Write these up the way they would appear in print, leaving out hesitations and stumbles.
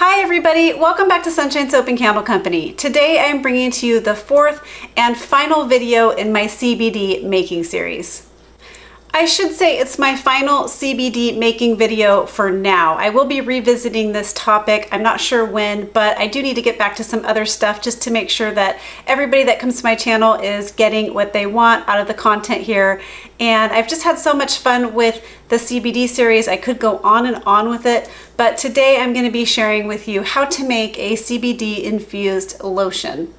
Hi everybody, welcome back to Sunshine Soap and Candle Company. Today I'm bringing to you the fourth and final video in my CBD making series. I should say it's my final CBD making video for now. I will be revisiting this topic. I'm not sure when, but I do need to get back to some other stuff just to make sure that everybody that comes to my channel is getting what they want out of the content here. And I've just had so much fun with the CBD series. I could go on and on with it, but today I'm going to be sharing with you how to make a CBD infused lotion.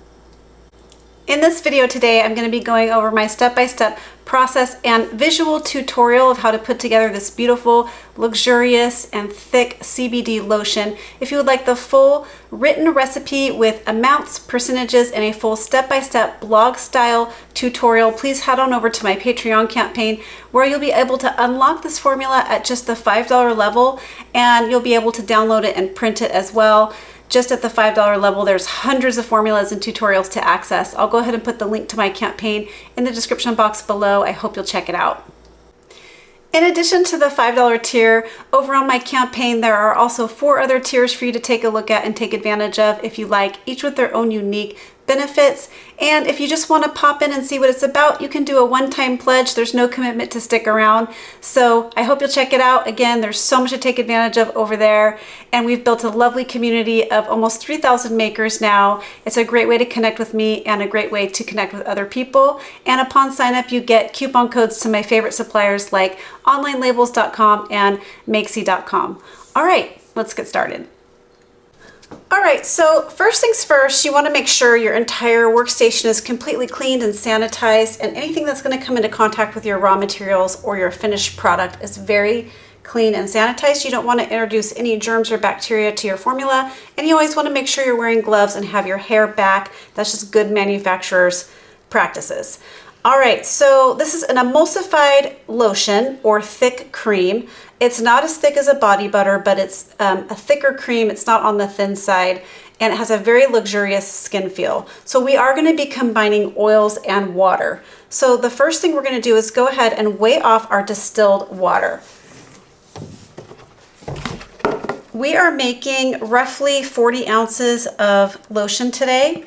In this video today, I'm going to be going over my step-by-step process and visual tutorial of how to put together this beautiful, luxurious, and thick CBD lotion. If you would like the full written recipe with amounts, percentages, and a full step-by-step blog-style tutorial, please head on over to my Patreon campaign where you'll be able to unlock this formula at just the $5 level, and you'll be able to download it and print it as well. Just at the $5 level, there's hundreds of formulas and tutorials to access. I'll go ahead and put the link to my campaign in the description box below. I hope you'll check it out. In addition to the $5 tier, over on my campaign, there are also 4 other tiers for you to take a look at and take advantage of if you like, each with their own unique benefits. And if you just want to pop in and see what it's about, you can do a one-time pledge. There's no commitment to stick around. So I hope you'll check it out. Again, there's so much to take advantage of over there. And we've built a lovely community of almost 3,000 makers now. It's a great way to connect with me and a great way to connect with other people. And upon sign up, you get coupon codes to my favorite suppliers like onlinelabels.com and makesy.com. All right, let's get started. All right, so first things first, you want to make sure your entire workstation is completely cleaned and sanitized, and anything that's going to come into contact with your raw materials or your finished product is very clean and sanitized. You don't want to introduce any germs or bacteria to your formula, and you always want to make sure you're wearing gloves and have your hair back. That's just good manufacturer's practices. All right, so this is an emulsified lotion or thick cream. It's not as thick as a body butter, but it's a thicker cream. It's not on the thin side, and it has a very luxurious skin feel. So we are going to be combining oils and water. So the first thing we're going to do is go ahead and weigh off our distilled water. We are making roughly 40 ounces of lotion today.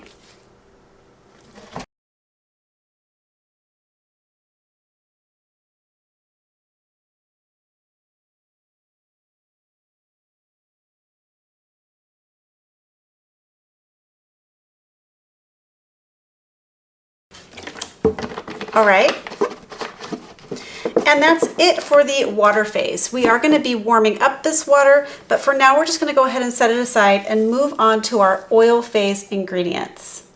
All right, and that's it for the water phase. We are going to be warming up this water, but for now we're just going to go ahead and set it aside and move on to our oil phase ingredients.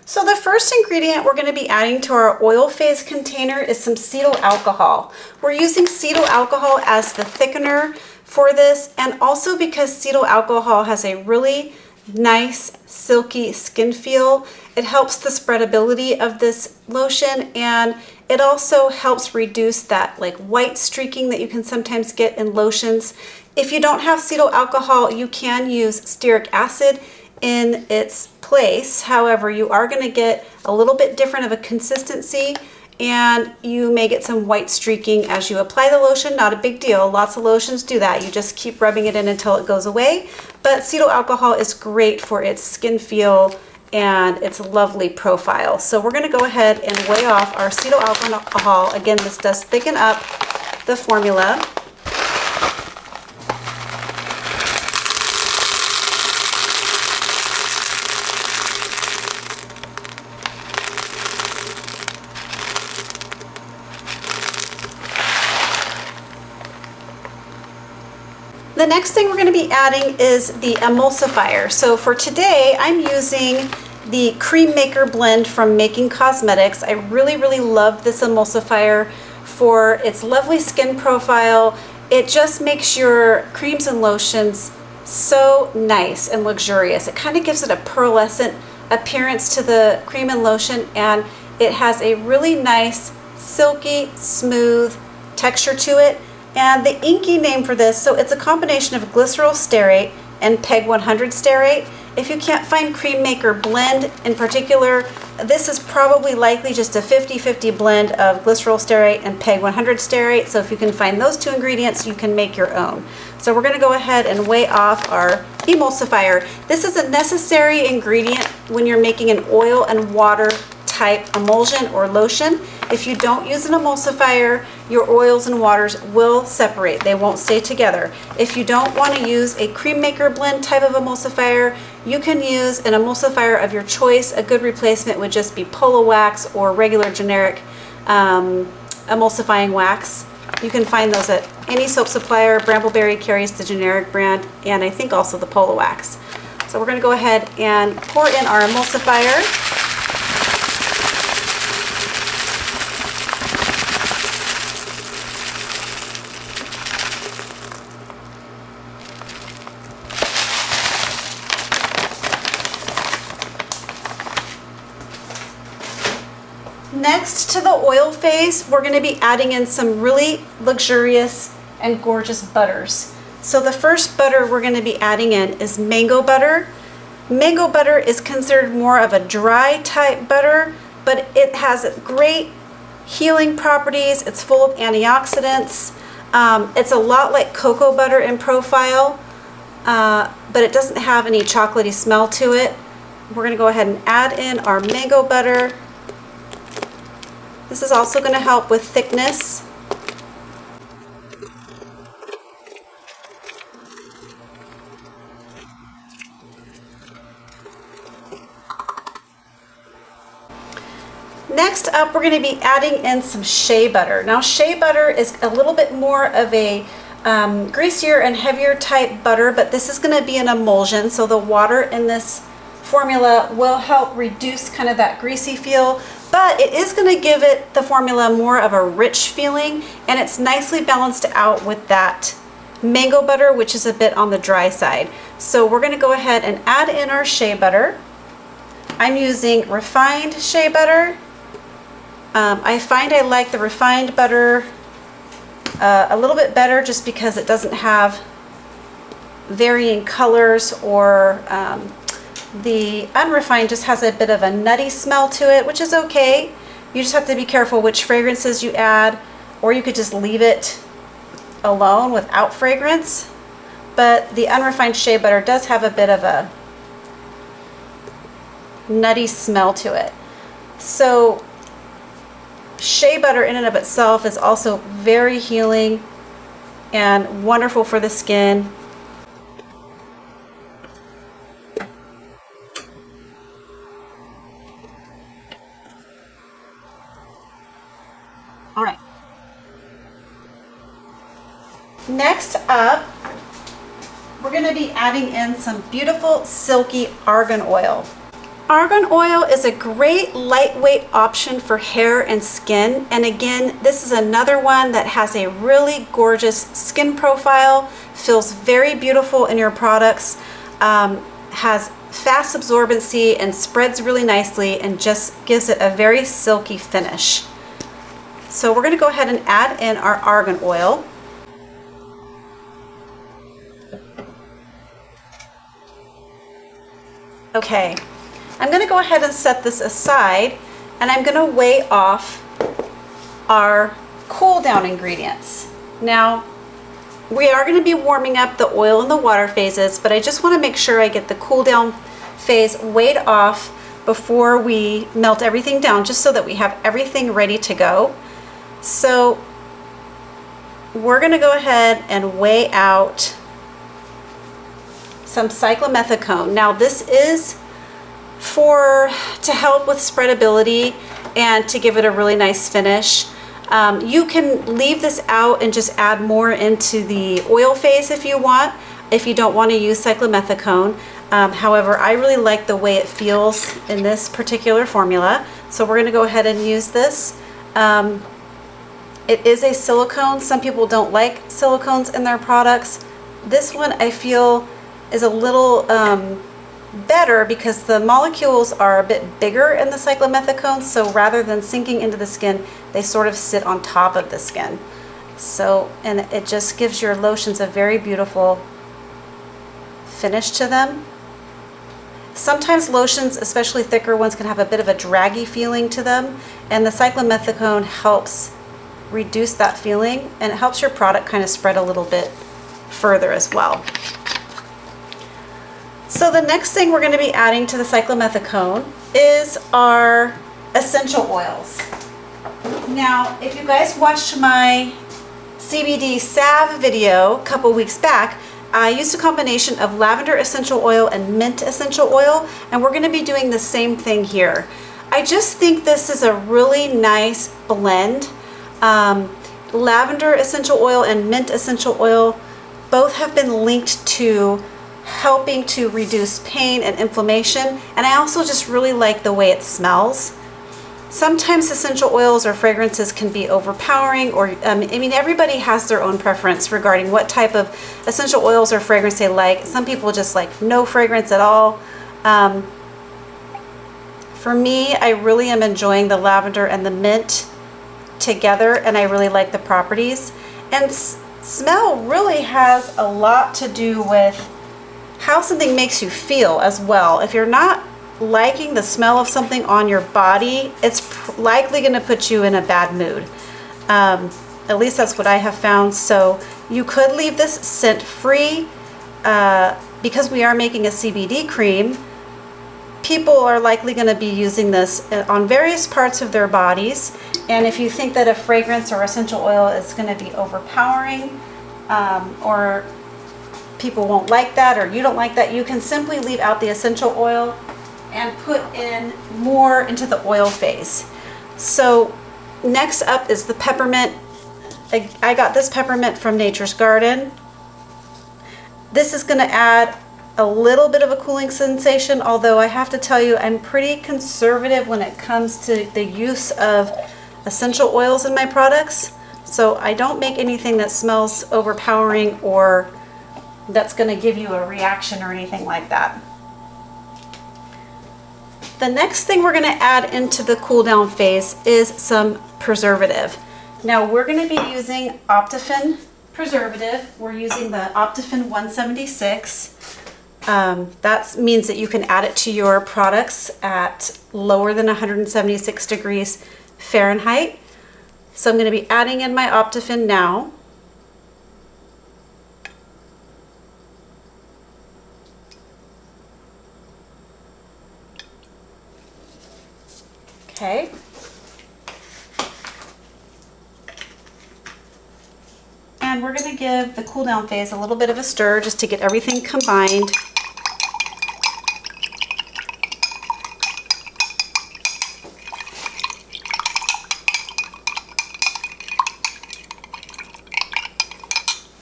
So the first ingredient we're going to be adding to our oil phase container is some cetyl alcohol. We're using cetyl alcohol as the thickener for this, and also because cetyl alcohol has a really nice silky skin feel. It helps the spreadability of this lotion, and it also helps reduce that like white streaking that you can sometimes get in lotions. If you don't have cetyl alcohol, you can use stearic acid in its place. However, you are going to get a little bit different of a consistency, and you may get some white streaking as you apply the lotion. Not a big deal. Lots of lotions do that. You just keep rubbing it in until it goes away. But cetyl alcohol is great for its skin feel and its lovely profile. So we're going to go ahead and weigh off our cetyl alcohol. Again, this does thicken up the formula. The next thing we're going to be adding is the emulsifier. So for today, I'm using the Cream Maker blend from Making Cosmetics. I really love this emulsifier for its lovely skin profile. It just makes your creams and lotions so nice and luxurious. It kind of gives it a pearlescent appearance to the cream and lotion, and it has a really nice, silky, smooth texture to it. And the inky name for this, so it's a combination of Glyceryl Stearate and PEG 100 Stearate, If you can't find cream maker blend in particular, this is probably likely just a 50-50 blend of glyceryl stearate and PEG 100 stearate. So if you can find those two ingredients, you can make your own. So we're gonna go ahead and weigh off our emulsifier. This is a necessary ingredient when you're making an oil and water type emulsion or lotion. If you don't use an emulsifier, your oils and waters will separate. They won't stay together. If you don't want to use a cream maker blend type of emulsifier, you can use an emulsifier of your choice. A good replacement would just be Polo wax or regular generic emulsifying wax. You can find those at any soap supplier. Brambleberry carries the generic brand, and I think also the Polo wax. So we're going to go ahead and pour in our emulsifier. Next to the oil phase, we're going to be adding in some really luxurious and gorgeous butters. So the first butter we're going to be adding in is mango butter. Mango butter is considered more of a dry type butter, but it has great healing properties. It's full of antioxidants. It's a lot like cocoa butter in profile, but it doesn't have any chocolatey smell to it. We're going to go ahead and add in our mango butter. This is also going to help with thickness. Next up, we're going to be adding in some shea butter. Now, shea butter is a little bit more of a greasier and heavier type butter, but this is going to be an emulsion, so the water in this formula will help reduce kind of that greasy feel, but it is going to give it, the formula, more of a rich feeling, and it's nicely balanced out with that mango butter, which is a bit on the dry side. So we're going to go ahead and add in our shea butter. I'm using refined shea butter. I find I like the refined butter a little bit better just because it doesn't have varying colors, or the unrefined just has a bit of a nutty smell to it, which is okay. You just have to be careful which fragrances you add, or you could just leave it alone without fragrance. But the unrefined shea butter does have a bit of a nutty smell to it. So shea butter in and of itself is also very healing and wonderful for the skin. All right. Next up, we're going to be adding in some beautiful silky argan oil. Argan oil is a great lightweight option for hair and skin. And again, this is another one that has a really gorgeous skin profile, feels very beautiful in your products, has fast absorbency and spreads really nicely, and just gives it a very silky finish. So we're going to go ahead and add in our argan oil. Okay, I'm going to go ahead and set this aside, and I'm going to weigh off our cool down ingredients. Now, we are going to be warming up the oil and the water phases, but I just want to make sure I get the cool down phase weighed off before we melt everything down, just so that we have everything ready to go. So we're going to go ahead and weigh out some cyclomethicone. Now this is to help with spreadability and to give it a really nice finish. You can leave this out and just add more into the oil phase if you want, if you don't want to use cyclomethicone. However, I really like the way it feels in this particular formula, so we're going to go ahead and use this. It is a silicone. Some people don't like silicones in their products. This one I feel is a little better because the molecules are a bit bigger in the cyclomethicone, so rather than sinking into the skin, they sort of sit on top of the skin. So, and it just gives your lotions a very beautiful finish to them. Sometimes lotions, especially thicker ones, can have a bit of a draggy feeling to them, and the cyclomethicone helps reduce that feeling, and it helps your product kind of spread a little bit further as well. So the next thing we're going to be adding to the cyclomethicone is our essential oils. Now, if you guys watched my CBD salve video a couple weeks back, I used a combination of lavender essential oil and mint essential oil, and we're going to be doing the same thing here. I just think this is a really nice blend. Lavender essential oil and mint essential oil both have been linked to helping to reduce pain and inflammation, and I also just really like the way it smells. Sometimes essential oils or fragrances can be overpowering, or I mean, everybody has their own preference regarding what type of essential oils or fragrance they like. Some people just like no fragrance at all. For me, I really am enjoying the lavender and the mint together, and I really like the properties. And smell really has a lot to do with how something makes you feel as well. If you're not liking the smell of something on your body, it's likely going to put you in a bad mood. At least that's what I have found. So you could leave this scent free. Because we are making a CBD cream, people are likely going to be using this on various parts of their bodies. And if you think that a fragrance or essential oil is going to be overpowering, or people won't like that, or you don't like that, you can simply leave out the essential oil and put in more into the oil phase. So next up is the peppermint. I got this peppermint from Nature's Garden. This is going to add a little bit of a cooling sensation, although I have to tell you, I'm pretty conservative when it comes to the use of essential oils in my products. So I don't make anything that smells overpowering or that's going to give you a reaction or anything like that. The next thing we're going to add into the cool down phase is some preservative. Now we're going to be using Optiphen Preservative. We're using the Optiphen 176. That means that you can add it to your products at lower than 176 degrees Fahrenheit. So I'm going to be adding in my Optiphen now. Okay. And we're going to give the cool down phase a little bit of a stir just to get everything combined.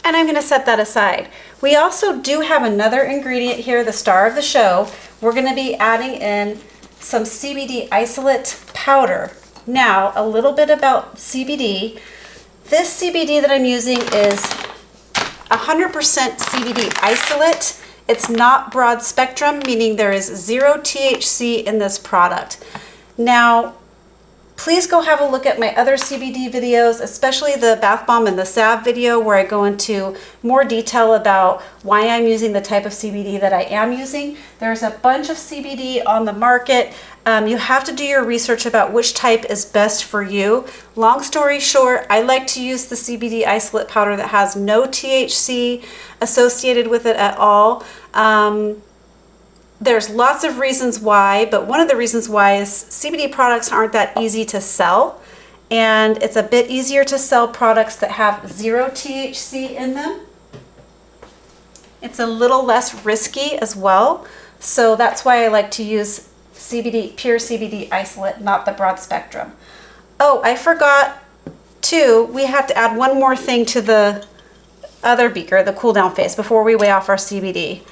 And I'm going to set that aside. We also do have another ingredient here, the star of the show. We're going to be adding in some CBD Isolate Powder. Now, a little bit about CBD. This CBD that I'm using is 100% CBD isolate. It's not broad spectrum, meaning there is 0 THC in this product. Now, please go have a look at my other CBD videos, especially the bath bomb and the salve video, where I go into more detail about why I'm using the type of CBD that I am using. There's a bunch of CBD on the market. You have to do your research about which type is best for you. Long story short, I like to use the CBD isolate powder that has no THC associated with it at all. There's lots of reasons why, but one of the reasons why is CBD products aren't that easy to sell, and it's a bit easier to sell products that have 0 THC in them. It's a little less risky as well, so that's why I like to use CBD, pure CBD isolate, not the broad spectrum. Oh, I forgot too, we have to add one more thing to the other beaker, the cool down phase, before we weigh off our CBD.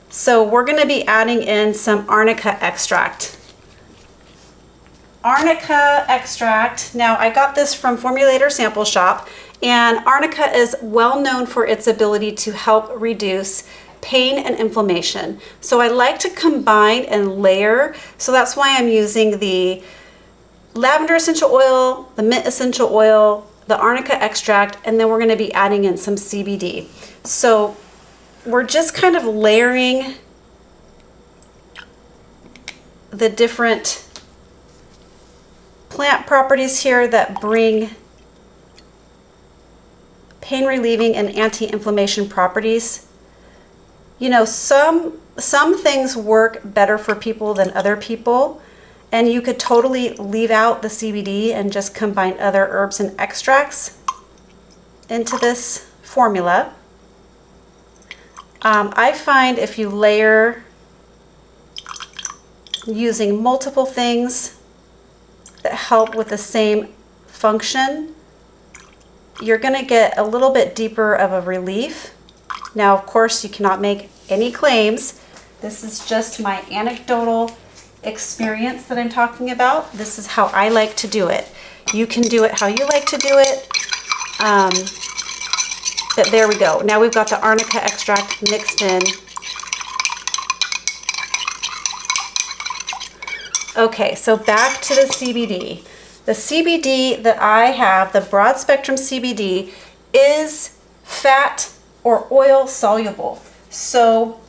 So we're going to be adding in some Arnica Extract. Arnica Extract, now I got this from Formulator Sample Shop, and Arnica is well known for its ability to help reduce pain and inflammation. So I like to combine and layer, so that's why I'm using the lavender essential oil, the mint essential oil, the Arnica Extract, and then we're going to be adding in some CBD. So we're just kind of layering the different plant properties here that bring pain relieving and anti-inflammation properties. You know, some things work better for people than other people, and you could totally leave out the CBD and just combine other herbs and extracts into this formula. I find if you layer using multiple things that help with the same function, you're going to get a little bit deeper of a relief. Now, of course, you cannot make any claims. This is just my anecdotal experience that I'm talking about. This is how I like to do it. You can do it how you like to do it. But there we go. Now we've got the Arnica extract mixed in. Okay, so back to the CBD. The CBD that I have, the broad spectrum CBD, is fat or oil soluble. So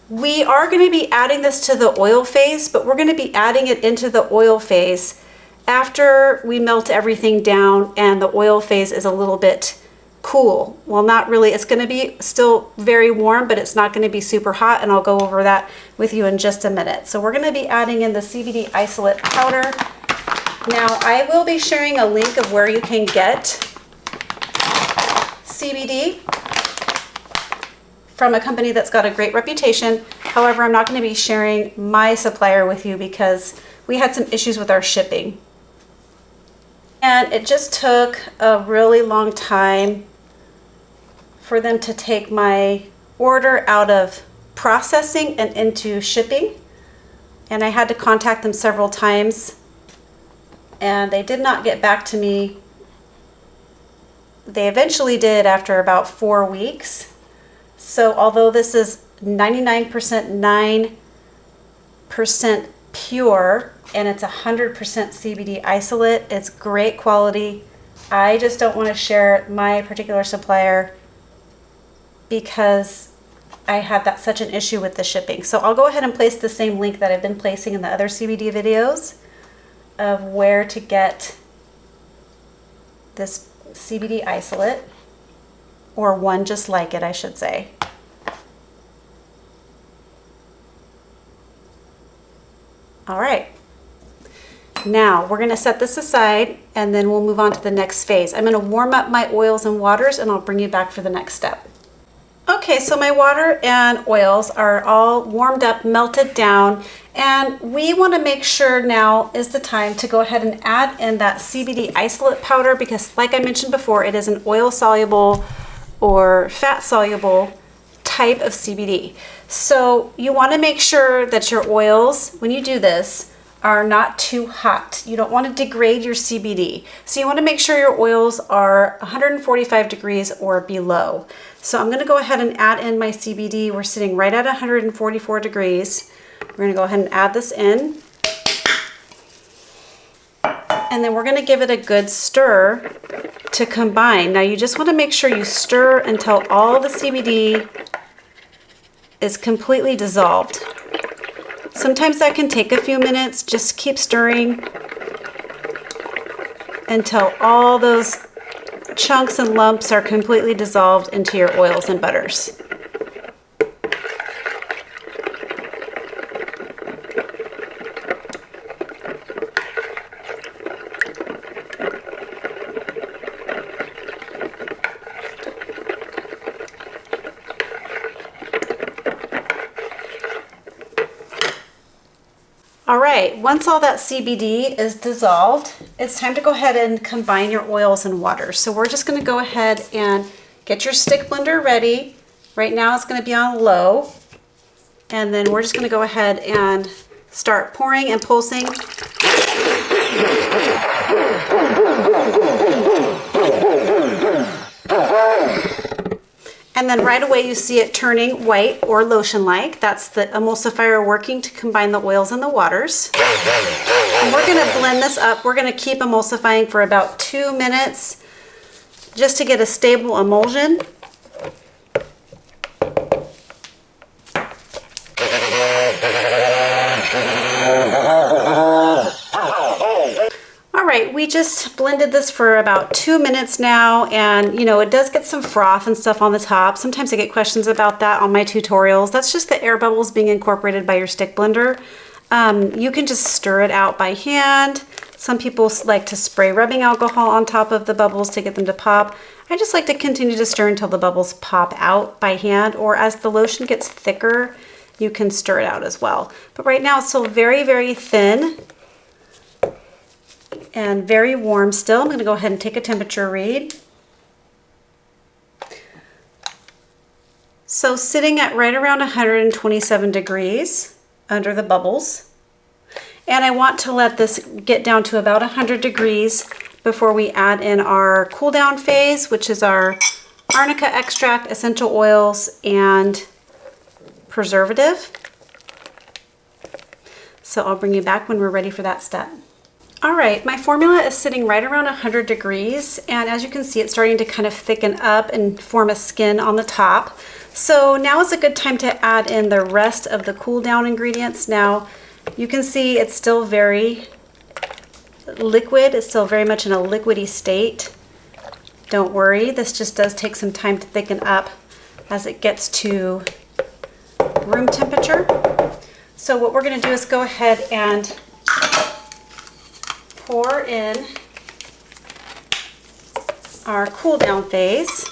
we are going to be adding this to the oil phase, but we're going to be adding it into the oil phase after we melt everything down and the oil phase is a little bit cool. Well, not really. It's going to be still very warm, but it's not going to be super hot, and I'll go over that with you in just a minute. So we're going to be adding in the CBD Isolate Powder. Now, I will be sharing a link of where you can get CBD from a company that's got a great reputation. However, I'm not going to be sharing my supplier with you because we had some issues with our shipping. And it just took a really long time for them to take my order out of processing and into shipping. And I had to contact them several times, and they did not get back to me. They eventually did after about 4 weeks. So although this is 99% 9% pure and it's 100% CBD isolate, it's great quality. I just don't want to share my particular supplier because I had such an issue with the shipping. So I'll go ahead and place the same link that I've been placing in the other CBD videos of where to get this CBD isolate, or one just like it, I should say. All right. Now we're going to set this aside and then we'll move on to the next phase. I'm going to warm up my oils and waters and I'll bring you back for the next step. Okay, so my water and oils are all warmed up, melted down, and we want to make sure now is the time to go ahead and add in that CBD isolate powder because, like I mentioned before, it is an oil soluble or fat soluble type of CBD. So you want to make sure that your oils, when you do this, are not too hot. You don't want to degrade your CBD. So you want to make sure your oils are 145 degrees or below. So I'm going to go ahead and add in my CBD. We're sitting right at 144 degrees. We're going to go ahead and add this in. And then we're going to give it a good stir to combine. Now you just want to make sure you stir until all the CBD is completely dissolved. Sometimes that can take a few minutes. Just keep stirring until all those chunks and lumps are completely dissolved into your oils and butters. All right, once all that CBD is dissolved, it's time to go ahead and combine your oils and water. So we're just going to go ahead and get your stick blender ready. Right now it's going to be on low. And then we're just going to go ahead and start pouring and pulsing. And then right away you see it turning white or lotion-like. That's the emulsifier working to combine the oils and the waters. And we're going to blend this up. We're going to keep emulsifying for about 2 minutes just to get a stable emulsion. right, we just blended this for about 2 minutes now, and you know, it does get some froth and stuff on the top. Sometimes I get questions about that on my tutorials. That's just the air bubbles being incorporated by your stick blender. You can just stir it out by hand. Some people like to spray rubbing alcohol on top of the bubbles to get them to pop. I just like to continue to stir until the bubbles pop out by hand, or as the lotion gets thicker, you can stir it out as well. But right now it's still very, very thin and very warm still. I'm going to go ahead and take a temperature read. So sitting at right around 127 degrees under the bubbles. And I want to let this get down to about 100 degrees before we add in our cool down phase, which is our Arnica Extract, Essential Oils, and Preservative. So I'll bring you back when we're ready for that step. All right, my formula is sitting right around 100 degrees, and as you can see, it's starting to kind of thicken up and form a skin on the top. So now is a good time to add in the rest of the cool down ingredients. Now, you can see it's still very liquid. It's still very much in a liquidy state. Don't worry, this just does take some time to thicken up as it gets to room temperature. So what we're going to do is go ahead and pour in our cool down phase.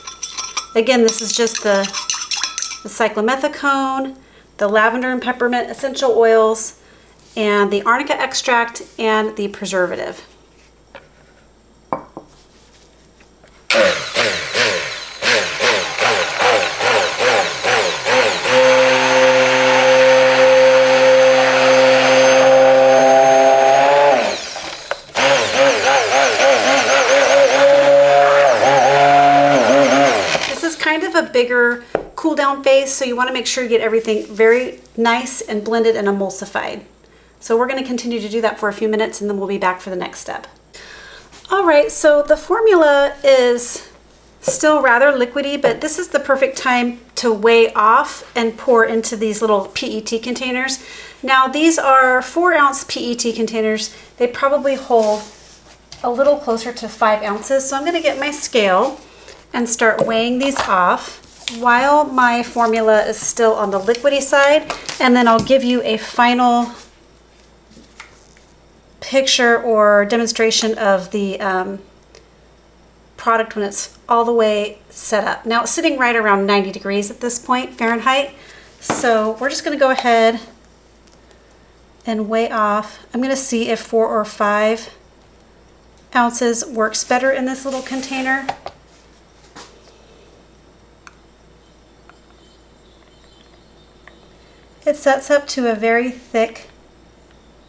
Again, this is just the Cyclomethicone, the Lavender and Peppermint Essential Oils, and the Arnica Extract and the Preservative. This is kind of a bigger cool down phase, so you want to make sure you get everything very nice and blended and emulsified. So we're going to continue to do that for a few minutes, and then we'll be back for the next step. All right, so the formula is still rather liquidy, but this is the perfect time to weigh off and pour into these little PET containers. Now these are 4-ounce PET containers. They probably hold a little closer to 5 ounces. So I'm going to get my scale and start weighing these off while my formula is still on the liquidy side, and then I'll give you a final picture or demonstration of the product when it's all the way set up. Now it's sitting right around 90 degrees at this point, Fahrenheit. So we're just going to go ahead and weigh off. I'm going to see if 4 or 5 ounces works better in this little container. It sets up to a very thick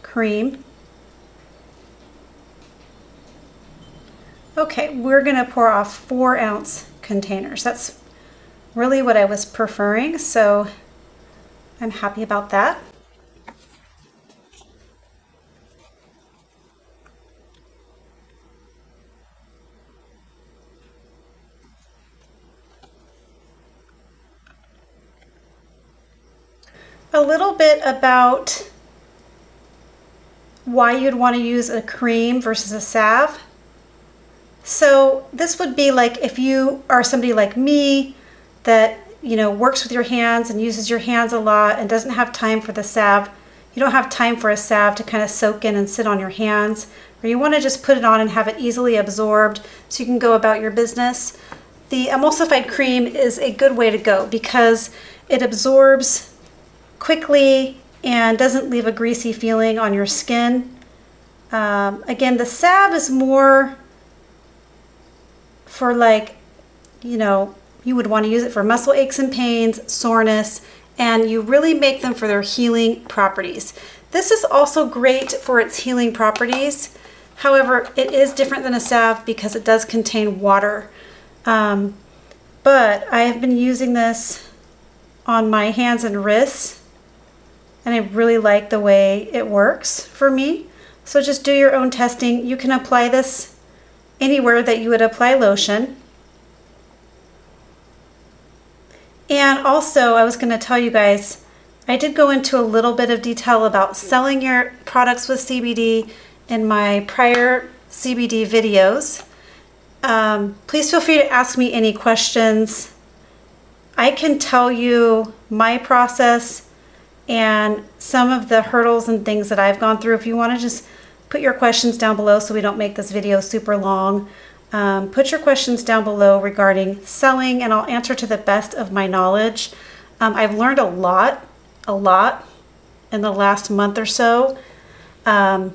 cream. Okay, we're going to pour off 4-ounce containers. That's really what I was preferring, so I'm happy about that. A little bit about why you'd want to use a cream versus a salve. So this would be like if you are somebody like me that, you know, works with your hands and uses your hands a lot and doesn't have time for the salve. You don't have time for a salve to kind of soak in and sit on your hands, or you want to just put it on and have it easily absorbed so you can go about your business. The emulsified cream is a good way to go because it absorbs quickly and doesn't leave a greasy feeling on your skin. Again, the salve is more for, like, you know, you would want to use it for muscle aches and pains, soreness, and you really make them for their healing properties. This is also great for its healing properties. However, it is different than a salve because it does contain water. But I have been using this on my hands and wrists, and I really like the way it works for me. So just do your own testing. You can apply this anywhere that you would apply lotion. And also, I was going to tell you guys, I did go into a little bit of detail about selling your products with CBD in my prior CBD videos. Please feel free to ask me any questions. I can tell you my process and some of the hurdles and things that I've gone through. If you want to just put your questions down below so we don't make this video super long, put your questions down below regarding selling and I'll answer to the best of my knowledge. I've learned a lot in the last month or so. And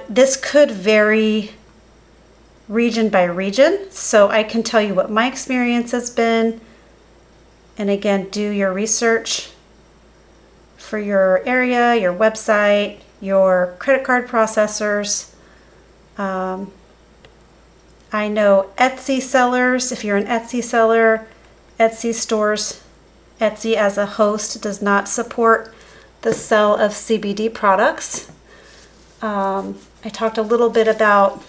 this could vary region by region. So I can tell you what my experience has been. And again, do your research for your area, your website, your credit card processors. I know Etsy sellers. If you're an Etsy seller, Etsy stores, Etsy as a host does not support the sale of CBD products. I talked a little bit about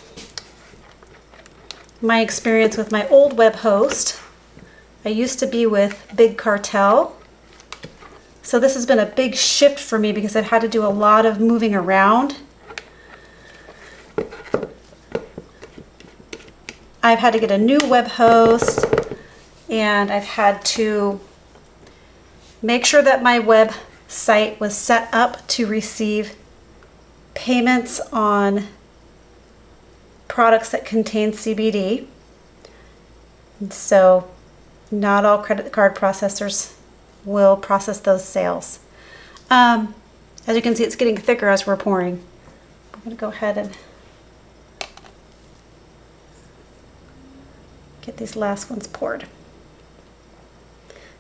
my experience with my old web host. I used to be with Big Cartel. So this has been a big shift for me because I've had to do a lot of moving around. I've had to get a new web host and I've had to make sure that my website was set up to receive payments on products that contain CBD. And so not all credit card processors will process those sales. As you can see, it's getting thicker as we're pouring. I'm going to go ahead and get these last ones poured.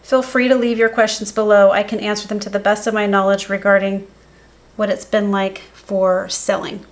Feel free to leave your questions below. I can answer them to the best of my knowledge regarding what it's been like for selling.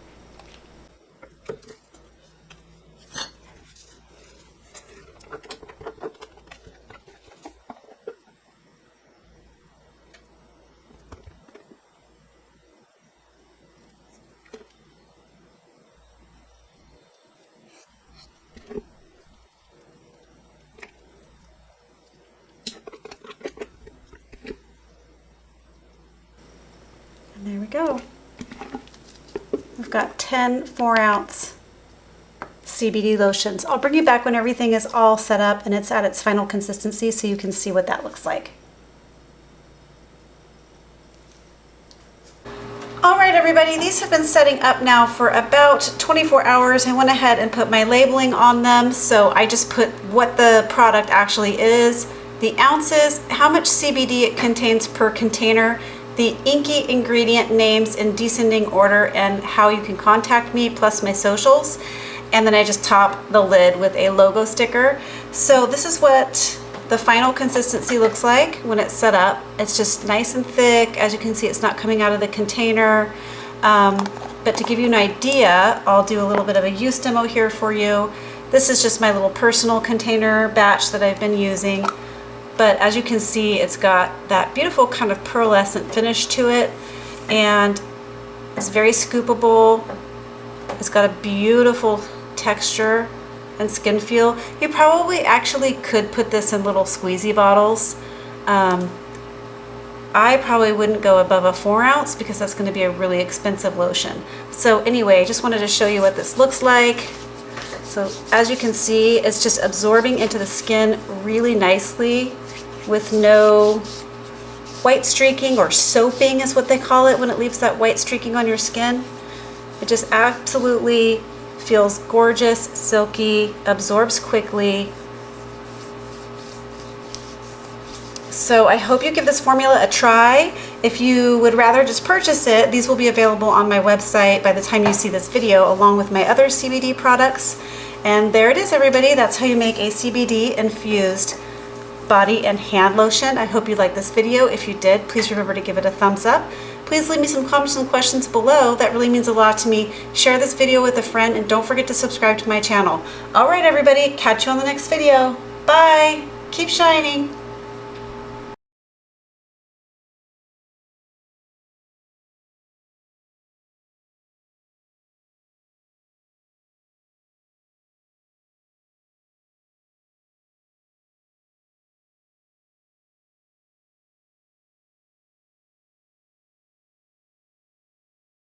There we go. We've got 10 4-ounce CBD lotions. I'll bring you back when everything is all set up and it's at its final consistency so you can see what that looks like. All right, everybody, these have been setting up now for about 24 hours. I went ahead and put my labeling on them. So I just put what the product actually is, the ounces, how much CBD it contains per container, the inky ingredient names in descending order, and how you can contact me, plus my socials. And then I just top the lid with a logo sticker. So this is what the final consistency looks like when it's set up. It's just nice and thick. As you can see, it's not coming out of the container. But to give you an idea, I'll do a little bit of a use demo here for you. This is just my little personal container batch that I've been using. But as you can see, it's got that beautiful kind of pearlescent finish to it, and it's very scoopable. It's got a beautiful texture and skin feel. You probably actually could put this in little squeezy bottles. I probably wouldn't go above a 4-ounce because that's going to be a really expensive lotion. So anyway, I just wanted to show you what this looks like. So as you can see, it's just absorbing into the skin really nicely with no white streaking, or soaping is what they call it when it leaves that white streaking on your skin. It just absolutely feels gorgeous, silky, absorbs quickly. So I hope you give this formula a try. If you would rather just purchase it, these will be available on my website by the time you see this video, along with my other CBD products. And there it is, everybody. That's how you make a CBD infused body and hand lotion. I hope you liked this video. If you did, please remember to give it a thumbs up. Please leave me some comments and questions below. That really means a lot to me. Share this video with a friend and don't forget to subscribe to my channel. All right, everybody, catch you on the next video. Bye. Keep shining.